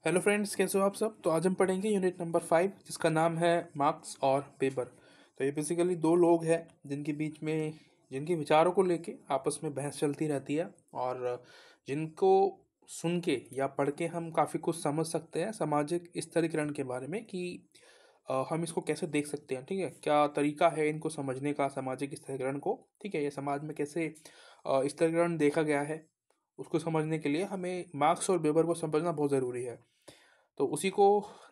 Hello friends, कैसे हो आप सब। तो आज हम पढ़ेंगे यूनिट नंबर 5, जिसका नाम है मार्क्स और वेबर। तो ये बेसिकली दो लोग हैं जिनके बीच में जिनके विचारों को लेके आपस में बहस चलती रहती है, और जिनको सुन के या पढ़ के हम काफ़ी कुछ समझ सकते हैं सामाजिक स्तरीकरण के बारे में कि हम इसको कैसे देख सकते हैं। ठीक है, क्या तरीका है इनको समझने का, सामाजिक स्तरीकरण को। ठीक है, ये समाज में कैसे स्तरीकरण देखा गया है, उसको समझने के लिए हमें मार्क्स और वेबर को समझना बहुत ज़रूरी है। तो उसी को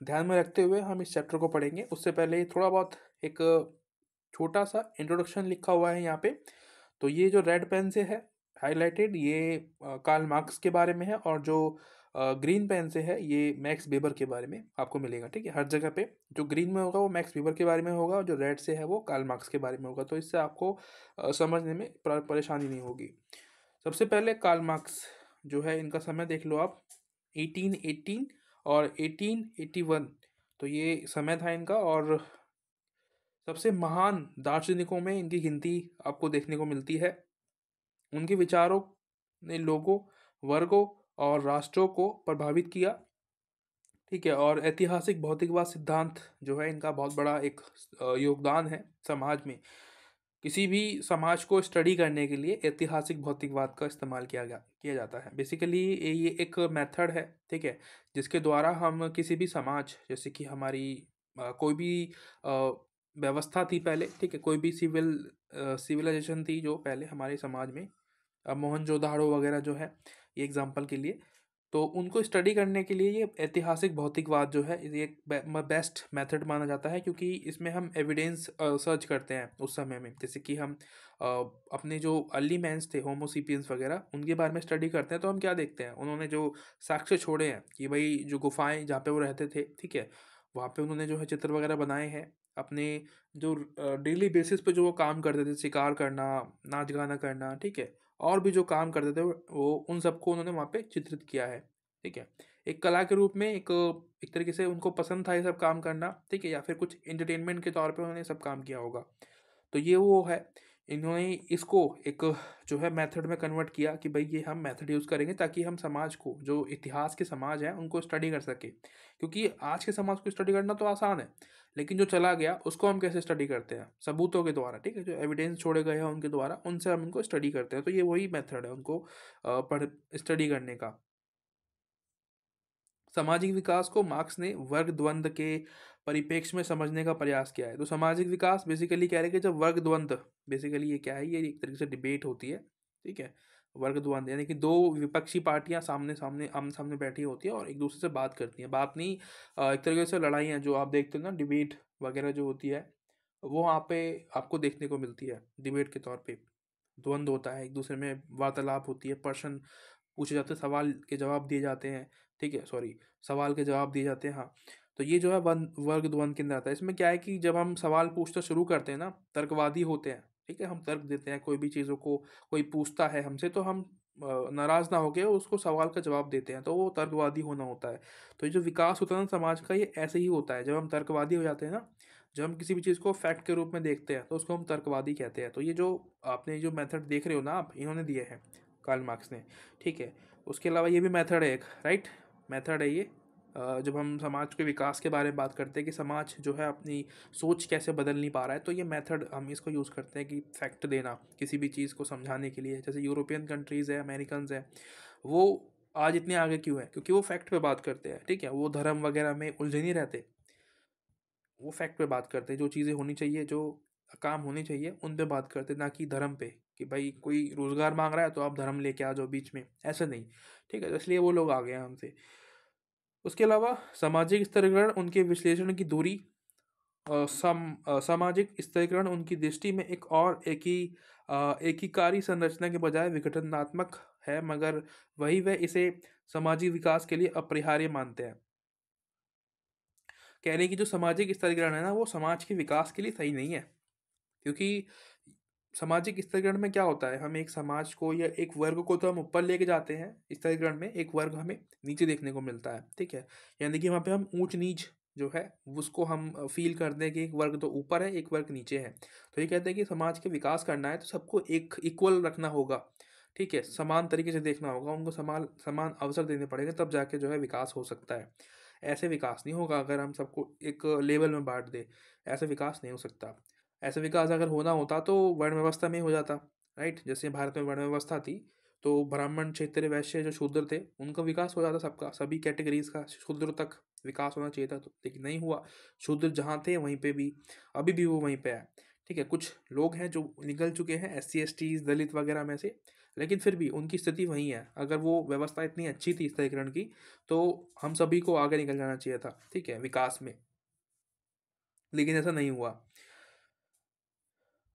ध्यान में रखते हुए हम इस चैप्टर को पढ़ेंगे। उससे पहले थोड़ा बहुत एक छोटा सा इंट्रोडक्शन लिखा हुआ है यहाँ पे। तो ये जो रेड पेन से है हाईलाइटेड, ये कार्ल मार्क्स के बारे में है, और जो ग्रीन पेन से है ये मैक्स वेबर के बारे में आपको मिलेगा। ठीक है, हर जगह पे जो ग्रीन में होगा वो मैक्स वेबर के बारे में होगा, और जो रेड से है वो कार्ल मार्क्स के बारे में होगा। तो इससे आपको समझने में परेशानी नहीं होगी। सबसे पहले कार्ल मार्क्स जो है, इनका समय देख लो आप, 1818 और 1881। तो ये समय था इनका, और सबसे महान दार्शनिकों में इनकी गिनती आपको देखने को मिलती है। उनके विचारों ने लोगों, वर्गों और राष्ट्रों को प्रभावित किया। ठीक है, और ऐतिहासिक भौतिकवाद सिद्धांत जो है इनका बहुत बड़ा एक योगदान है समाज में। किसी भी समाज को स्टडी करने के लिए ऐतिहासिक भौतिकवाद का इस्तेमाल किया जाता है। बेसिकली ये एक मेथड है, ठीक है, जिसके द्वारा हम किसी भी समाज, जैसे कि हमारी कोई भी अ, व्यवस्था थी पहले, ठीक है, कोई भी सिविलाइजेशन थी जो पहले हमारे समाज में, मोहनजोदाड़ो वगैरह जो है, ये एग्जांपल के लिए। तो उनको स्टडी करने के लिए ये ऐतिहासिक भौतिकवाद जो है, ये एक बेस्ट मेथड माना जाता है, क्योंकि इसमें हम एविडेंस सर्च करते हैं उस समय में। जैसे कि हम अ, अपने जो अर्ली मैन्स थे, होमोसिपियंस वगैरह, उनके बारे में स्टडी करते हैं। तो हम क्या देखते हैं, उन्होंने जो साक्ष्य छोड़े हैं कि भाई जो गुफाएं जहाँ पे वो रहते थे, ठीक है, वहाँ पे उन्होंने जो है चित्र वगैरह बनाए हैं अपने, जो डेली बेसिस पे जो वो काम करते थे, शिकार करना, नाच गाना करना, ठीक है, और भी जो काम करते थे वो उन सबको उन्होंने वहाँ पे चित्रित किया है। ठीक है, एक कला के रूप में, एक तरीके से उनको पसंद था ये सब काम करना। ठीक है, या फिर कुछ एंटरटेनमेंट के तौर पे उन्होंने सब काम किया होगा। तो ये वो है, इन्होंने इसको एक जो है मेथड में कन्वर्ट किया कि भाई ये हम मेथड यूज़ करेंगे ताकि हम समाज को, जो इतिहास के समाज हैं, उनको स्टडी कर सके। क्योंकि आज के समाज को स्टडी करना तो आसान है, लेकिन जो चला गया उसको हम कैसे स्टडी करते हैं, सबूतों के द्वारा। ठीक है, जो एविडेंस छोड़े गए हैं उनके द्वारा, उनसे हम उनको स्टडी करते हैं। तो ये वही मेथड है उनको पढ़ स्टडी करने का। सामाजिक विकास को मार्क्स ने वर्ग द्वंद्व के परिप्रेक्ष्य में समझने का प्रयास किया है। तो सामाजिक विकास बेसिकली कह रहे हैं कि जब वर्ग द्वंद्व, बेसिकली ये क्या है, ये एक तरीके से डिबेट होती है। ठीक है, वर्ग द्वंद्व यानी कि दो विपक्षी पार्टियां सामने सामने आमने सामने बैठी होती है और एक दूसरे से बात करती हैं। बात नहीं, एक तरीके से लड़ाइयाँ जो आप देखते हो ना, डिबेट वगैरह जो होती है, वो वहाँ पे आपको देखने को मिलती है। डिबेट के तौर पे द्वंद्व होता है, एक दूसरे में वार्तालाप होती है, प्रश्न पूछे जाते हैं, सवाल के जवाब दिए जाते हैं। ठीक है, सॉरी, सवाल के जवाब दिए जाते हैं, हाँ। तो ये जो है वर्ग द्वंद के अंदर आता है। इसमें क्या है कि जब हम सवाल पूछना शुरू करते हैं ना, तर्कवादी होते हैं। ठीक है, हम तर्क देते हैं कोई भी चीज़ों को, कोई पूछता है हमसे तो हम नाराज़ ना होकर उसको सवाल का जवाब देते हैं, तो वो तर्कवादी होना होता है। तो ये जो विकास होता है ना समाज का, ये ऐसे ही होता है। जब हम तर्कवादी हो जाते हैं ना, जब हम किसी भी चीज़ को फैक्ट के रूप में देखते हैं, तो उसको हम तर्कवादी कहते हैं। तो ये जो आपने जो मेथड देख रहे हो ना आप, इन्होंने दिए हैं कार्ल मार्क्स ने। ठीक है, उसके अलावा ये भी मेथड है एक, राइट, मेथड है ये। जब हम समाज के विकास के बारे में बात करते हैं कि समाज जो है अपनी सोच कैसे बदल नहीं पा रहा है, तो ये मेथड हम इसको यूज़ करते हैं कि फैक्ट देना किसी भी चीज़ को समझाने के लिए। जैसे यूरोपियन कंट्रीज़ है, अमेरिकन्स है, वो आज इतने आगे क्यों है, क्योंकि वो फैक्ट पे बात करते हैं। ठीक है, वो धर्म वगैरह में उलझे नहीं रहते, वो फैक्ट पे बात करते हैं। जो चीज़ें होनी चाहिए, जो काम होने चाहिए, उन पे बात करते हैं, ना कि धर्म पे, कि भाई कोई रोज़गार मांग रहा है तो आप धर्म लेके आ जाओ बीच में, ऐसा नहीं। ठीक है, तो इसलिए वो लोग आ गए हैं हमसे। उसके अलावा सामाजिक स्तरीकरण, उनके विश्लेषण की दूरी, सामाजिक स्तरीकरण उनकी दृष्टि में एक और एकीकारी संरचना के बजाय विघटनात्मक है, मगर वह इसे सामाजिक विकास के लिए अपरिहार्य मानते हैं। कह रहे हैं कि जो सामाजिक स्तरीकरण है ना, वो समाज के विकास के लिए सही नहीं है। क्योंकि सामाजिक स्तरीकरण में क्या होता है, हम एक समाज को या एक वर्ग को तो हम ऊपर लेके जाते हैं, स्तरीकरण में एक वर्ग हमें नीचे देखने को मिलता है। ठीक है, यानी कि वहाँ पे हम ऊंच नीच जो है उसको हम फील करते हैं कि एक वर्ग तो ऊपर है, एक वर्ग नीचे है। तो ये कहते हैं कि समाज के विकास करना है तो सबको एक इक्वल रखना होगा। ठीक है, समान तरीके से देखना होगा, उनको समान समान अवसर देने पड़ेंगे, तब जाके जो है विकास हो सकता है। ऐसे विकास नहीं होगा अगर हम सबको एक लेवल में बाँट दें, ऐसे विकास नहीं हो सकता। ऐसे विकास अगर होना होता तो वर्ण व्यवस्था में ही हो जाता, राइट? जैसे भारत में वर्ण व्यवस्था थी, तो ब्राह्मण, क्षत्रिय, वैश्य जो शूद्र थे, उनका विकास हो जाता सबका, सभी कैटेगरीज़ का शूद्र तक विकास होना चाहिए था, तो लेकिन नहीं हुआ। शूद्र जहाँ थे वहीं पे भी, अभी भी वो वहीं पे है, ठीक है? कुछ लोग हैं जो निकल चुके हैं, एससी, एसटीज़, दलित वगैरह में से, लेकिन फिर भी उनकी स्थिति वही है। अगर वो व्यवस्था इतनी अच्छी थी स्तरीकरण की, तो हम सभी को आगे निकल जाना चाहिए था, ठीक है, विकास में, लेकिन ऐसा नहीं हुआ।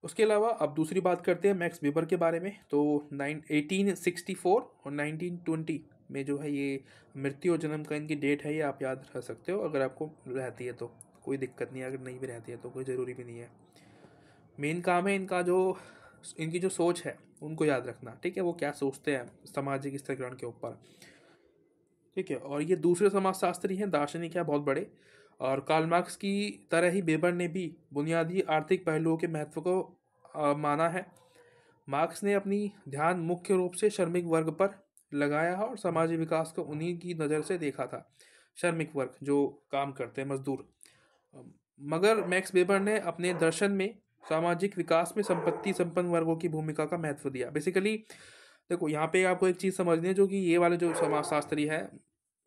उसके अलावा अब दूसरी बात करते हैं मैक्स वेबर के बारे में। तो 1864 और 1920 में जो है ये मृत्यु और जन्म का इनकी डेट है, ये आप याद रख सकते हो अगर आपको रहती है तो, कोई दिक्कत नहीं है, अगर नहीं भी रहती है तो कोई ज़रूरी भी नहीं है। मेन काम है इनका जो, इनकी जो सोच है उनको याद रखना, ठीक है, वो क्या सोचते हैं सामाजिक स्थिरीकरण के ऊपर, ठीक है। और ये दूसरे समाजशास्त्री हैं, दार्शनिक हैं बहुत बड़े, और कार्ल मार्क्स की तरह ही वेबर ने भी बुनियादी आर्थिक पहलुओं के महत्व को माना है। मार्क्स ने अपनी ध्यान मुख्य रूप से श्रमिक वर्ग पर लगाया है और सामाजिक विकास को उन्हीं की नज़र से देखा था। श्रमिक वर्ग जो काम करते हैं, मजदूर। मगर मैक्स वेबर ने अपने दर्शन में सामाजिक विकास में संपत्ति संपन्न वर्गों की भूमिका का महत्व दिया। बेसिकली देखो, यहाँ पे आपको एक चीज़ समझनी है, जो कि ये वाले जो समाजशास्त्री है,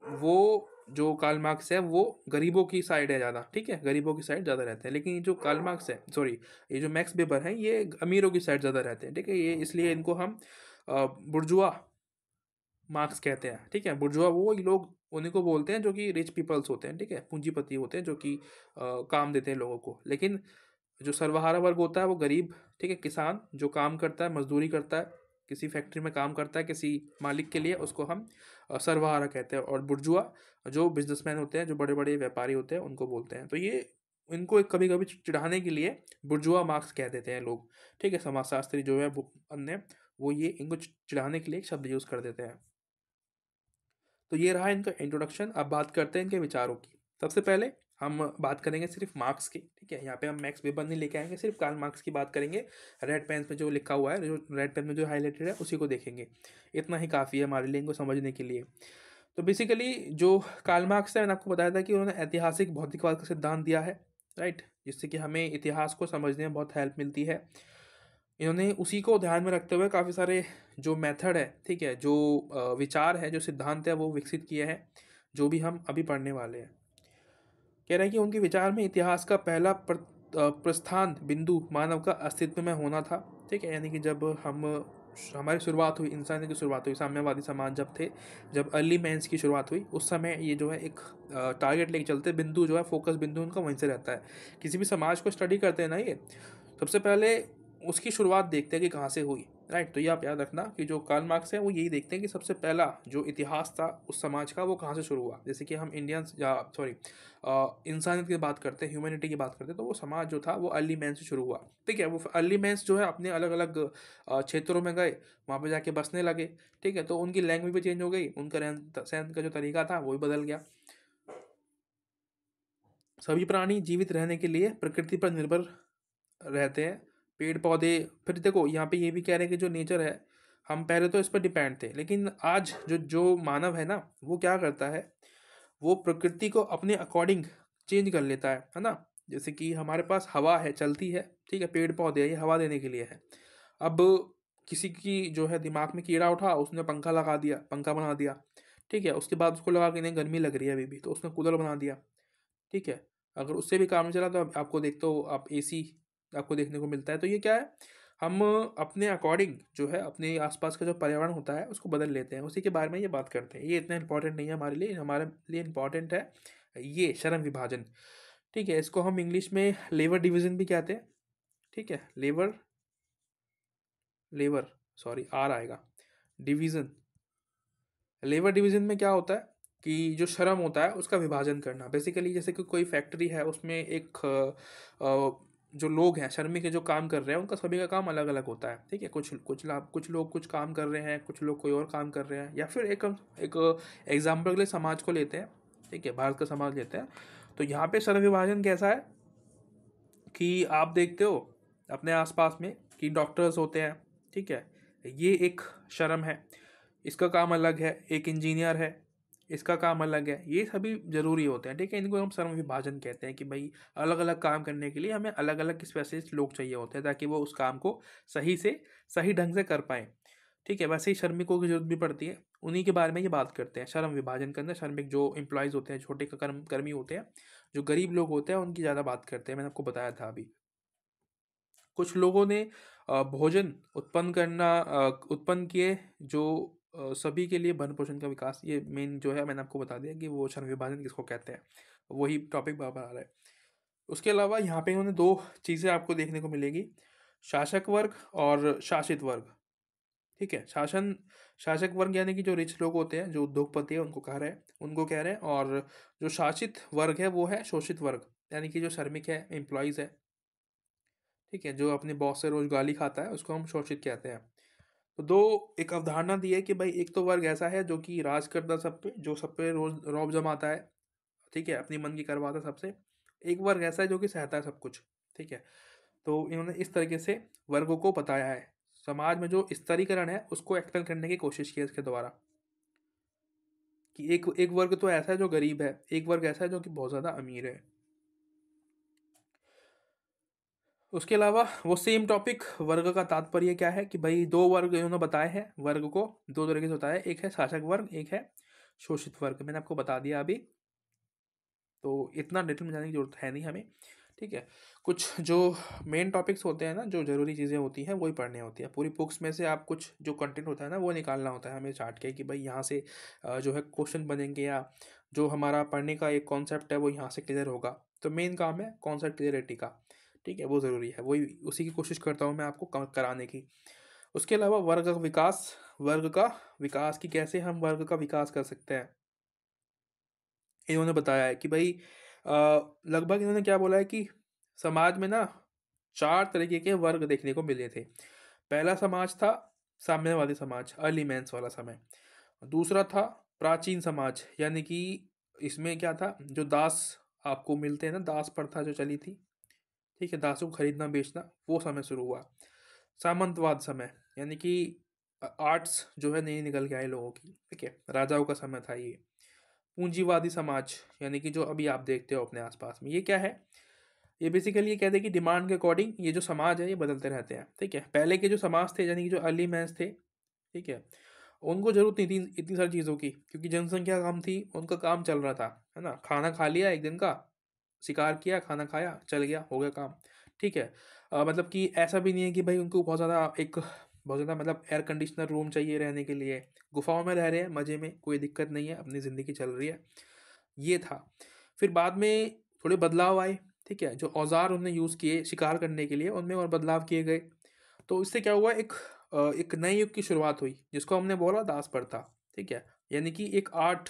वो जो कार्ल मार्क्स है वो गरीबों की साइड है ज़्यादा, ठीक है, गरीबों की साइड ज़्यादा रहते हैं। लेकिन ये जो कार्ल मार्क्स है, सॉरी, ये जो मैक्स वेबर हैं, ये अमीरों की साइड ज़्यादा रहते हैं, ठीक है। ये इसलिए इनको हम बुर्जुआ मार्क्स कहते हैं, ठीक है। बुर्जुआ वो लोग उन्हीं को बोलते हैं जो कि रिच पीपल्स होते हैं, ठीक है, पूंजीपति होते हैं, जो कि काम देते हैं लोगों को। लेकिन जो सर्वहारा वर्ग होता है वो गरीब, ठीक है, किसान जो काम करता है, मजदूरी करता है, किसी फैक्ट्री में काम करता है किसी मालिक के लिए, उसको हम सर्वहारा कहते हैं। और बुर्जुआ जो बिजनेसमैन होते हैं, जो बड़े बड़े व्यापारी होते हैं, उनको बोलते हैं। तो ये इनको एक कभी कभी चिढ़ाने के लिए बुर्जुआ मार्क्स कह देते हैं लोग, ठीक है। समाजशास्त्री जो है अन्य, वो ये इनको चिढ़ाने के लिए एक शब्द यूज़ कर देते हैं। तो ये रहा इनका इंट्रोडक्शन। अब बात करते हैं इनके विचारों की। सबसे पहले हम बात करेंगे सिर्फ मार्क्स की, ठीक है। यहाँ पे हम मैक्स वेबर नहीं लेके आएंगे, सिर्फ कार्ल मार्क्स की बात करेंगे। रेड पेन में जो लिखा हुआ है, जो रेड पेन में जो हाईलाइटेड है, उसी को देखेंगे। इतना ही काफ़ी है हमारे लिए इनको समझने के लिए। तो बेसिकली जो कार्ल मार्क्स है, मैंने आपको बताया था कि उन्होंने ऐतिहासिक भौतिकवाद का सिद्धांत दिया है, राइट, जिससे कि हमें इतिहास को समझने में बहुत हेल्प मिलती है। इन्होंने उसी को ध्यान में रखते हुए काफ़ी सारे जो मेथड है, ठीक है, जो विचार है, जो सिद्धांत है, वो विकसित किए हैं, जो भी हम अभी पढ़ने वाले हैं। कह रहे हैं कि उनके विचार में इतिहास का पहला प्रस्थान बिंदु मानव का अस्तित्व में होना था, ठीक है। यानी कि जब हमारी शुरुआत हुई, इंसानी की शुरुआत हुई, साम्यवादी समाज जब थे, जब अर्ली मैंस की शुरुआत हुई, उस समय ये जो है एक टारगेट लेके चलते, बिंदु जो है, फोकस बिंदु उनका वहीं से रहता है। किसी भी समाज को स्टडी करते हैं ना, ये सबसे पहले उसकी शुरुआत देखते हैं कि कहाँ से हुई, राइट। तो ये आप याद रखना कि जो कार्ल मार्क्स है वो यही देखते हैं कि सबसे पहला जो इतिहास था उस समाज का, वो कहाँ से शुरू हुआ। जैसे कि हम इंडियंस, या सॉरी, इंसानियत की बात करते हैं, ह्यूमैनिटी की बात करते हैं, तो वो समाज जो था वो अर्ली मैन से शुरू हुआ, ठीक है। वो अर्ली मैन्स जो है अपने अलग अलग क्षेत्रों में गए, वहाँ पे जाके बसने लगे, ठीक है। तो उनकी लैंग्वेज भी चेंज हो गई, उनका रहन सहन का जो तरीका था वो भी बदल गया। सभी प्राणी जीवित रहने के लिए प्रकृति पर निर्भर रहते हैं, पेड़ पौधे। फिर देखो यहाँ पे ये भी कह रहे हैं कि जो नेचर है, हम पहले तो इस पर डिपेंड थे, लेकिन आज जो जो मानव है ना, वो क्या करता है, वो प्रकृति को अपने अकॉर्डिंग चेंज कर लेता है ना। जैसे कि हमारे पास हवा है, चलती है, ठीक है, पेड़ पौधे है, ये हवा देने के लिए है। अब किसी की जो है दिमाग में कीड़ा उठा, उसने पंखा लगा दिया, पंखा बना दिया, ठीक है। उसके बाद उसको लगा कि नहीं, गर्मी लग रही है अभी भी, तो उसने कूलर बना दिया, ठीक है। अगर उससे भी काम नहीं चला तो आपको देखते हो आप एसी आपको देखने को मिलता है। तो ये क्या है, हम अपने अकॉर्डिंग जो है अपने आसपास का जो पर्यावरण होता है उसको बदल लेते हैं, उसी के बारे में ये बात करते हैं। ये इतना इंपॉर्टेंट नहीं है हमारे लिए, हमारे लिए इंपॉर्टेंट है ये श्रम विभाजन, ठीक है। इसको हम इंग्लिश में लेबर डिवीजन भी कहते हैं, ठीक है। लेबर लेबर सॉरी, आर आएगा, डिवीजन। लेबर डिवीजन में क्या होता है कि जो श्रम होता है उसका विभाजन करना। बेसिकली जैसे कि कोई फैक्ट्री है, उसमें एक जो लोग हैं, श्रमिक के जो काम कर रहे हैं, उनका सभी का काम अलग अलग होता है, ठीक है। कुछ लोग कुछ काम कर रहे हैं, कुछ लोग कोई और काम कर रहे हैं। या फिर एक एग्जाम्पल के लिए समाज को लेते हैं, ठीक है, भारत का समाज लेते हैं। तो यहाँ पे श्रम विभाजन कैसा है कि आप देखते हो अपने आसपास में कि डॉक्टर्स होते हैं, ठीक है, ये एक शर्म है, इसका काम अलग है, एक इंजीनियर है, इसका काम अलग है, ये सभी ज़रूरी होते हैं, ठीक है। इनको हम श्रम विभाजन कहते हैं कि भाई अलग अलग काम करने के लिए हमें अलग अलग स्पेशलिस्ट लोग चाहिए होते हैं ताकि वो उस काम को सही से सही ढंग से कर पाएँ, ठीक है। वैसे ही श्रमिकों की जरूरत भी पड़ती है, उन्हीं के बारे में ये बात करते हैं श्रम विभाजन के अंदर। श्रमिक जो एम्प्लॉयज़ होते हैं, छोटे कर्मी होते हैं, जो गरीब लोग होते हैं, उनकी ज़्यादा बात करते हैं। मैंने आपको बताया था अभी। कुछ लोगों ने भोजन उत्पन्न किए जो सभी के लिए भरण पोषण का विकास, ये मेन जो है मैंने आपको बता दिया कि वो श्रम विभाजन किसको कहते हैं, वही टॉपिक बार बार आ रहा है। उसके अलावा यहाँ पे इन्होंने दो चीज़ें आपको देखने को मिलेगी, शासक वर्ग और शासित वर्ग, ठीक है। शासक वर्ग यानी कि जो रिच लोग होते हैं, जो उद्योगपति है, उनको कह रहे हैं। और जो शासित वर्ग है वो है शोषित वर्ग, यानी कि जो श्रमिक है, एम्प्लॉयज़ है, ठीक है, जो अपने बॉस से रोज गाली खाता है, उसको हम शोषित कहते हैं। तो दो एक अवधारणा दी है कि भाई एक तो वर्ग ऐसा है जो कि राज करता सब पे, जो सब पे रोज रौब जमाता है, ठीक है, अपनी मन की करवाता है सबसे। एक वर्ग ऐसा है जो कि सहता है सब कुछ, ठीक है। तो इन्होंने इस तरीके से वर्गों को बताया है। समाज में जो स्तरीकरण है उसको एक्सप्लेन करने की कोशिश की है इसके द्वारा, कि एक एक वर्ग तो ऐसा है जो गरीब है, एक वर्ग ऐसा है जो कि बहुत ज़्यादा अमीर है। उसके अलावा वो सेम टॉपिक, वर्ग का तात्पर्य क्या है कि भाई दो वर्ग इन्होंने बताए हैं, वर्ग को दो तरीके से होता है, एक है शासक वर्ग, एक है शोषित वर्ग। मैंने आपको बता दिया अभी, तो इतना डिटेल में जाने की जरूरत है नहीं हमें, ठीक है। कुछ जो मेन टॉपिक्स होते हैं ना, जो ज़रूरी चीज़ें होती हैं वही पढ़नी होती है। पूरी बुक्स में से आप कुछ जो कंटेंट होता है ना वो निकालना होता है हमें चार्ट के, कि भाई यहाँ से जो है क्वेश्चन बनेंगे, या जो हमारा पढ़ने का एक कॉन्सेप्ट है वो यहाँ से क्लियर होगा। तो मेन काम है कॉन्सेप्ट क्लियरिटी का, ठीक है, वो ज़रूरी है, वही उसी की कोशिश करता हूँ मैं आपको कराने की। उसके अलावा वर्ग का विकास, की कैसे हम वर्ग का विकास कर सकते हैं, इन्होंने बताया है कि भाई लगभग इन्होंने क्या बोला है कि समाज में ना चार तरीके के वर्ग देखने को मिले थे। पहला समाज था साम्यवादी समाज, अर्ली मैंस वाला समय। दूसरा था प्राचीन समाज, यानी कि इसमें क्या था, जो दास आपको मिलते हैं ना, दास प्रथा जो चली थी, ठीक है, दासों को खरीदना बेचना, वो समय शुरू हुआ। सामंतवाद समय, यानी कि आर्ट्स जो है नई निकल के आए लोगों की, ठीक है, राजाओं का समय था ये। पूंजीवादी समाज, यानी कि जो अभी आप देखते हो अपने आसपास में, ये क्या है, ये बेसिकली ये कहते हैं कि डिमांड के अकॉर्डिंग ये जो समाज है ये बदलते रहते हैं, ठीक है। पहले के जो समाज थे, यानी कि जो अर्ली मैंस थे, ठीक है, उनको जरूरत नहीं थी इतनी सारी चीज़ों की, क्योंकि जनसंख्या कम थी, उनका काम चल रहा था, है ना, खाना खा लिया एक दिन का, शिकार किया, खाना खाया, चल गया, हो गया काम, ठीक है। मतलब कि ऐसा भी नहीं है कि भाई उनको बहुत ज़्यादा मतलब एयर कंडीशनर रूम चाहिए रहने के लिए, गुफाओं में रह रहे हैं मज़े में, कोई दिक्कत नहीं है, अपनी ज़िंदगी चल रही है, ये था। फिर बाद में थोड़े बदलाव आए, ठीक है, जो औज़ार उन्होंने यूज़ किए शिकार करने के लिए, उनमें और बदलाव किए गए। तो इससे क्या हुआ, एक नए युग की शुरुआत हुई, जिसको हमने बोला दास प्रथा, ठीक है। यानी कि एक आर्ट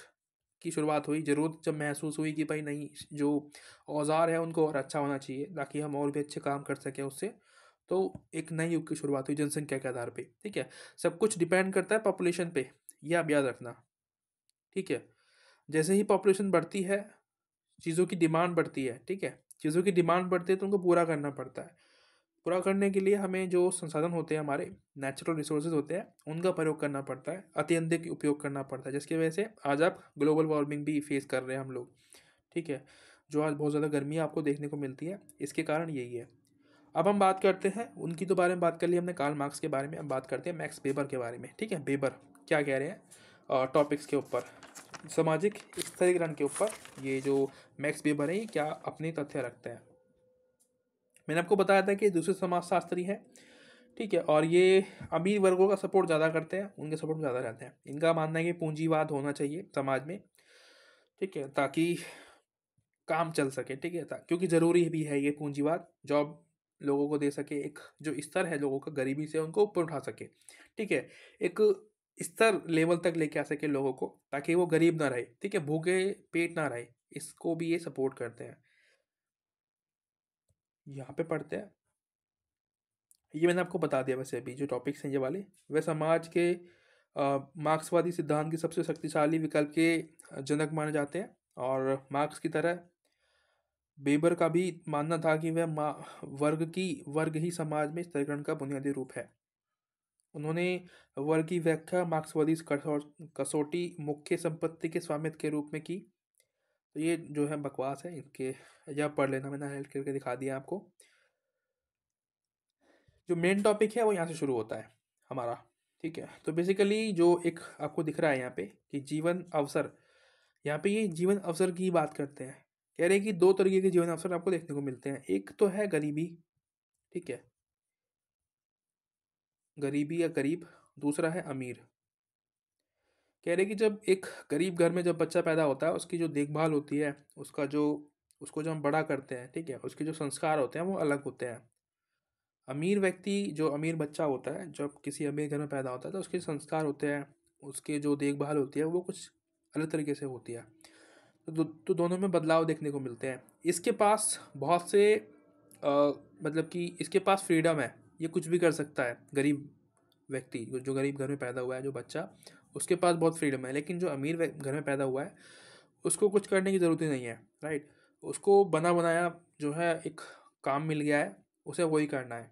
की शुरुआत हुई, ज़रूरत जब महसूस हुई कि भाई नहीं, जो औज़ार है उनको और अच्छा होना चाहिए ताकि हम और भी अच्छे काम कर सकें उससे। तो एक नए युग की शुरुआत हुई जनसंख्या के आधार पे, ठीक है। सब कुछ डिपेंड करता है पॉपुलेशन पे, ये आप याद रखना, ठीक है। जैसे ही पॉपुलेशन बढ़ती है, चीज़ों की डिमांड बढ़ती है, ठीक है, चीज़ों की डिमांड बढ़ती है तो उनको पूरा करना पड़ता है। पूरा करने के लिए हमें जो संसाधन होते हैं, हमारे नेचुरल रिसोर्सेज होते हैं, उनका प्रयोग करना पड़ता है, अत्यधिक उपयोग करना पड़ता है, जिसकी वजह से आज आप ग्लोबल वार्मिंग भी फेस कर रहे हैं हम लोग, ठीक है। जो आज बहुत ज़्यादा गर्मी आपको देखने को मिलती है, इसके कारण यही है। अब हम बात करते हैं उनकी तो बारे में बात कर ली हमने, कार्ल मार्क्स के बारे में। अब बात करते हैं मैक्स वेबर के बारे में, ठीक है। वेबर क्या कह रहे हैं टॉपिक्स के ऊपर, सामाजिक स्थिरीकरण के ऊपर, ये जो मैक्स वेबर है ये क्या अपने तथ्य रखते हैं। मैंने आपको बताया था कि दूसरे समाजशास्त्री हैं, ठीक है, और ये अमीर वर्गों का सपोर्ट ज़्यादा करते हैं, उनके सपोर्ट में ज़्यादा रहते हैं। इनका मानना है कि पूंजीवाद होना चाहिए समाज में, ठीक है, ताकि काम चल सके, ठीक है, क्योंकि ज़रूरी भी है ये पूंजीवाद, जॉब लोगों को दे सके, एक जो स्तर है लोगों का गरीबी से उनको ऊपर उठा सके, ठीक है, एक स्तर लेवल तक लेके आ सके लोगों को, ताकि वो गरीब ना रहे, ठीक है, भूखे पेट ना रहे, इसको भी ये सपोर्ट करते हैं। यहाँ पे पढ़ते हैं, ये मैंने आपको बता दिया वैसे, अभी जो टॉपिक्स हैं ये वाले, वे समाज के मार्क्सवादी सिद्धांत के सबसे शक्तिशाली विकल्प के जनक माने जाते हैं। और मार्क्स की तरह बेबर का भी मानना था कि वर्ग ही समाज में स्थिरीकरण का बुनियादी रूप है। उन्होंने वर्ग की व्याख्या मार्क्सवादी कसौटी मुख्य संपत्ति के स्वामित्व के रूप में की। तो ये जो है बकवास है इनके, या पढ़ लेना, मैंने हाईलाइट करके दिखा दिया आपको। जो मेन टॉपिक है वो यहाँ से शुरू होता है हमारा, ठीक है। तो बेसिकली जो एक आपको दिख रहा है यहाँ पे कि जीवन अवसर, यहाँ पे ये जीवन अवसर की बात करते हैं। कह रहे हैं कि दो तरीके के जीवन अवसर आपको देखने को मिलते हैं। एक तो है गरीबी, ठीक है, गरीबी या गरीब। दूसरा है अमीर। कह रहे कि जब एक गरीब घर में जब बच्चा पैदा होता है, उसकी जो देखभाल होती है, उसका जो, उसको जब हम बड़ा करते हैं, ठीक है, उसके जो संस्कार होते हैं वो अलग होते हैं। अमीर व्यक्ति, जो अमीर बच्चा होता है जब किसी अमीर घर में पैदा होता है, तो उसके संस्कार होते हैं, उसके जो देखभाल होती है वो कुछ अलग तरीके से होती है। तो दोनों में बदलाव देखने को मिलते हैं। इसके पास बहुत से मतलब कि इसके पास फ्रीडम है, ये कुछ भी कर सकता है। गरीब व्यक्ति, जो गरीब घर में पैदा हुआ है जो बच्चा, उसके पास बहुत फ्रीडम है। लेकिन जो अमीर घर में पैदा हुआ है, उसको कुछ करने की ज़रूरत ही नहीं है, राइट। उसको बना बनाया जो है एक काम मिल गया है, उसे वही करना है,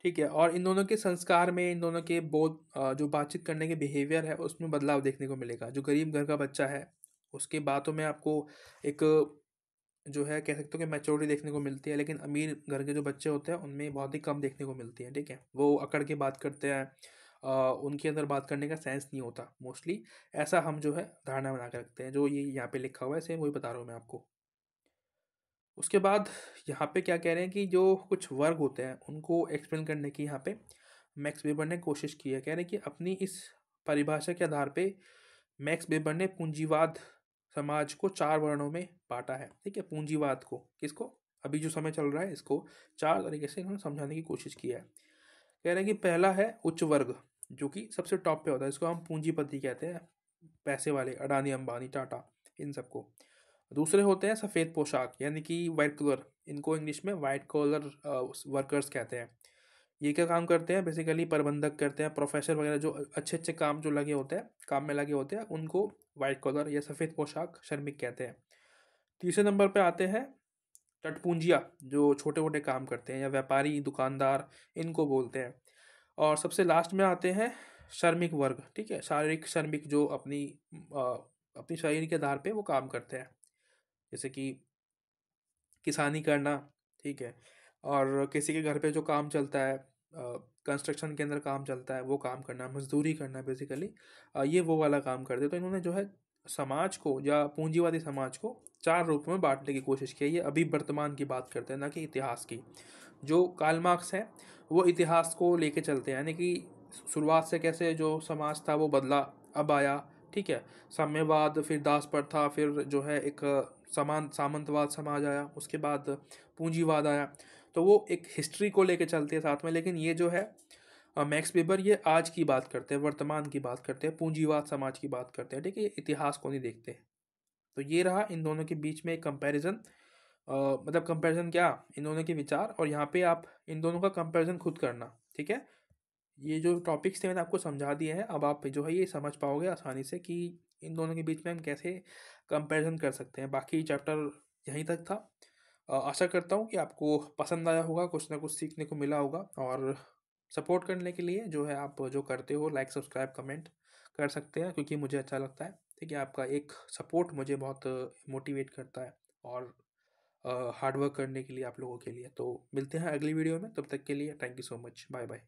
ठीक है। और इन दोनों के संस्कार में, इन दोनों के बोध, जो बातचीत करने के बिहेवियर है उसमें बदलाव देखने को मिलेगा। जो गरीब घर का बच्चा है उसके बातों में आपको एक जो है कह सकते हो कि मैच्योरिटी देखने को मिलती है। लेकिन अमीर घर के जो बच्चे होते हैं उनमें बहुत ही कम देखने को मिलती है, ठीक है। वो अकड़ के बात करते हैं, उनके अंदर बात करने का सेंस नहीं होता मोस्टली। ऐसा हम जो है धारणा बना के रखते हैं। जो ये यहाँ पे लिखा हुआ है सेम वही बता रहा हूँ मैं आपको। उसके बाद यहाँ पे क्या कह रहे हैं कि जो कुछ वर्ग होते हैं उनको एक्सप्लेन करने की यहाँ पे मैक्स वेबर ने कोशिश की है। कह रहे हैं कि अपनी इस परिभाषा के आधार पे मैक्स वेबर ने पूंजीवाद समाज को 4 वर्णों में बांटा है, ठीक है। पूंजीवाद को, किसको, अभी जो समय चल रहा है इसको 4 तरीके से इन्होंने समझाने की कोशिश की है। कह रहे हैं कि पहला है उच्च वर्ग, जो कि सबसे टॉप पे होता है, इसको हम पूंजीपति कहते हैं, पैसे वाले, अडानी अंबानी टाटा, इन सबको। दूसरे होते हैं सफ़ेद पोशाक, यानी कि वाइट कलर, इनको इंग्लिश में वाइट कॉलर वर्कर्स कहते हैं। ये क्या काम करते हैं, बेसिकली प्रबंधक करते हैं, प्रोफेसर वगैरह, जो अच्छे अच्छे काम जो लगे होते हैं, काम में लगे होते हैं, उनको वाइट कॉलर या सफ़ेद पोशाक श्रमिक कहते हैं। तीसरे नंबर पे आते हैं तटपूंजिया, जो छोटे मोटे काम करते हैं, या व्यापारी, दुकानदार, इनको बोलते हैं। और सबसे लास्ट में आते हैं श्रमिक वर्ग, ठीक है, शारीरिक श्रमिक, जो अपनी शरीर के आधार पे वो काम करते हैं, जैसे कि किसानी करना, ठीक है। और किसी के घर पे जो काम चलता है, कंस्ट्रक्शन के अंदर काम चलता है, वो काम करना, मजदूरी करना, बेसिकली ये वो वाला काम करते हैं। तो इन्होंने जो है समाज को, या पूंजीवादी समाज को 4 रूपों में बांटने की कोशिश की है। ये अभी वर्तमान की बात करते हैं, ना कि इतिहास की। जो कार्ल मार्क्स है वो इतिहास को लेके चलते हैं, यानी कि शुरुआत से कैसे जो समाज था वो बदला, अब आया, ठीक है। साम्यवाद, फिर दास प्रथा, फिर जो है एक सामंतवाद समाज आया, उसके बाद पूंजीवाद आया। तो वो एक हिस्ट्री को लेके चलते हैं साथ में। लेकिन ये जो है मैक्स वेबर, ये आज की बात करते हैं, वर्तमान की बात करते हैं, पूंजीवाद समाज की बात करते हैं, ठीक है। ये इतिहास को नहीं देखते। तो ये रहा इन दोनों के बीच में एक कंपैरिजन। मतलब कंपैरिजन क्या, इन दोनों के विचार, और यहाँ पे आप इन दोनों का कंपैरिजन खुद करना, ठीक है। ये जो टॉपिक्स थे मैंने आपको समझा दिए हैं। अब आप जो है ये समझ पाओगे आसानी से कि इन दोनों के बीच में हम कैसे कंपैरिजन कर सकते हैं। बाकी चैप्टर यहीं तक था। आशा करता हूँ कि आपको पसंद आया होगा, कुछ ना कुछ सीखने को मिला होगा। और सपोर्ट करने के लिए जो है आप जो करते हो, लाइक, सब्सक्राइब, कमेंट कर सकते हैं, क्योंकि मुझे अच्छा लगता है, ठीक है। आपका एक सपोर्ट मुझे बहुत मोटिवेट करता है, और हार्ड वर्क करने के लिए आप लोगों के लिए। तो मिलते हैं अगली वीडियो में, तब तक के लिए thank you so much, bye bye.